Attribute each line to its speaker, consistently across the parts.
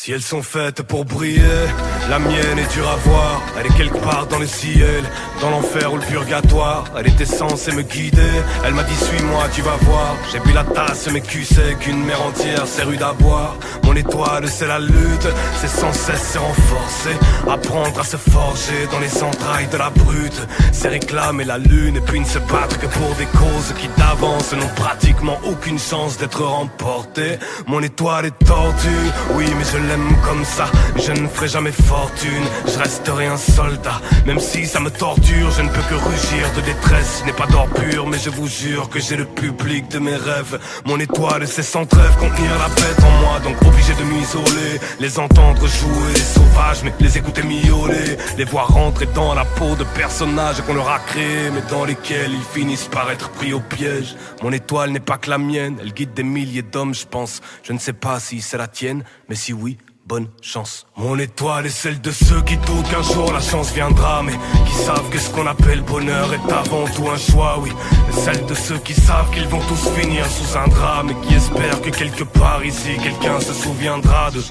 Speaker 1: Si elles sont faites pour briller, la mienne est dure à voir. Elle est quelque part dans le ciel, dans l'enfer ou le purgatoire. Elle était censée me guider, elle m'a dit suis-moi, tu vas voir. J'ai bu la tasse, mes culs c'est qu'une mer entière, c'est rude à boire. Mon étoile c'est la lutte, c'est sans cesse se renforcer. Apprendre à se forger dans les entrailles de la brute. C'est réclamer la lune et puis ne se battre que pour des causes qui d'avance n'ont pratiquement aucune chance d'être remportées. Mon étoile est tordue, oui mais je l'aime comme ça. Je ne ferai jamais fortune, je resterai un soldat. Même si ça me torture, je ne peux que rugir de détresse. Je n'ai pas d'or pur, mais je vous jure que j'ai le public de mes rêves. Mon étoile c'est sans trêve contenir la bête en moi. Donc obligé de m'isoler, les entendre jouer les sauvages, mais les écouter miauler. Les voir rentrer dans la peau de personnages qu'on leur a créés, mais dans lesquels ils finissent par être pris au piège. Mon étoile n'est pas que la mienne, elle guide des milliers d'hommes je pense. Je ne sais pas si c'est la tienne, mais si oui, bonne chance. Mon étoile est celle de ceux qui doutent qu'un jour la chance viendra, mais qui savent que ce qu'on appelle bonheur est avant tout un choix, oui. Et celle de ceux qui savent qu'ils vont tous finir sous un drame, et qui espèrent que quelque part ici quelqu'un se souviendra de...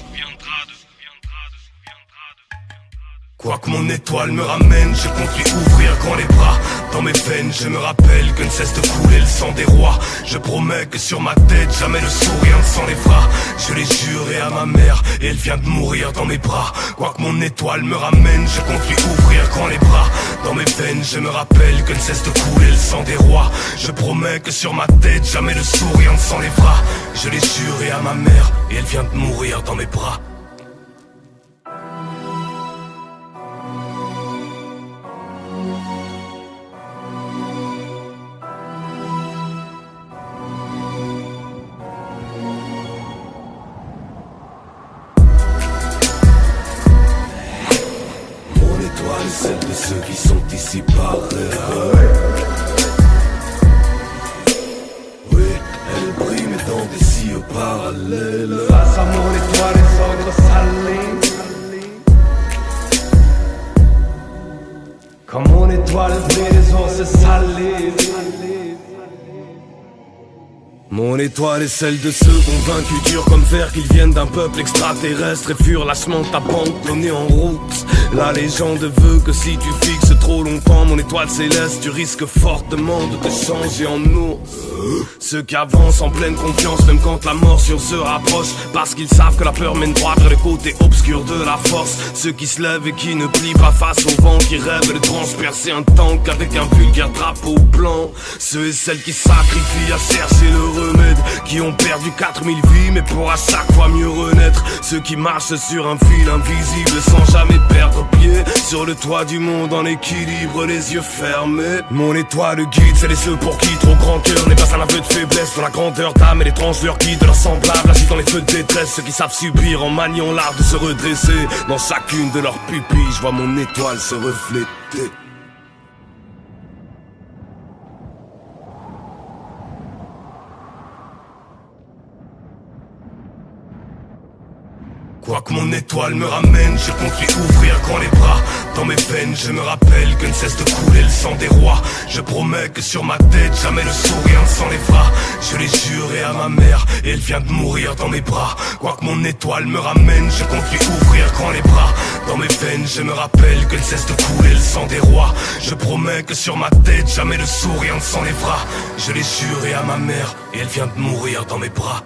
Speaker 1: Quoi que mon étoile me ramène, je compte lui ouvrir grand les bras. Dans mes veines, je me rappelle que ne cesse de couler le sang des rois. Je promets que sur ma tête, jamais le sourire ne s'enlèvera. Je l'ai juré à ma mère, et elle vient de mourir dans mes bras. Quoi que mon étoile me ramène, je compte lui ouvrir grand les bras. Dans mes veines, je me rappelle que ne cesse de couler le sang des rois. Je promets que sur ma tête, jamais le sourire ne s'enlèvera. Je l'ai juré à ma mère, et elle vient de mourir dans mes bras. Celle de ceux qui sont ici par erreur. Oui, elle brille mais dans des cieux parallèles.
Speaker 2: Face à mon étoile les ordres salés. Comme mon étoile brille les ours salés.
Speaker 1: Mon étoile est celle de ceux convaincus durs comme fer qu'ils viennent d'un peuple extraterrestre et furent lâchement abandonnés en route. La légende veut que si tu fixes trop longtemps mon étoile céleste, tu risques fortement de te changer en ours. Ceux qui avancent en pleine confiance même quand la morsure se rapproche, parce qu'ils savent que la peur mène droit vers le côté obscur de la force. Ceux qui se lèvent et qui ne plient pas face au vent, qui rêvent de transpercer un tank avec un vulgaire drapeau blanc. Ceux et celles qui sacrifient à chercher le remède, qui ont perdu 4000 vies mais pour à chaque fois mieux renaître. Ceux qui marchent sur un fil invisible sans jamais perdre pied, sur le toit du monde en équilibre, les yeux fermés. Mon étoile guide, c'est les ceux pour qui trop grand cœur n'est pas un aveu de faiblesse. Dans la grandeur d'âme et l'étrange leur guide de leur semblable, agit dans les feux de détresse. Ceux qui savent subir en maniant l'art de se redresser. Dans chacune de leurs pupilles, je vois mon étoile se refléter. Quoi que mon étoile me ramène, je compte lui ouvrir grand les bras. Dans mes veines, je me rappelle que ne cesse de couler le sang des rois. Je promets que sur ma tête, jamais le sourire ne s'enlèvera. Je l'ai juré à ma mère, et elle vient de mourir dans mes bras. Quoi que mon étoile me ramène, je compte lui ouvrir grand les bras. Dans mes veines, je me rappelle que ne cesse de couler le sang des rois. Je promets que sur ma tête, jamais le sourire ne s'enlèvera. Je l'ai juré à ma mère, et elle vient de mourir dans mes bras.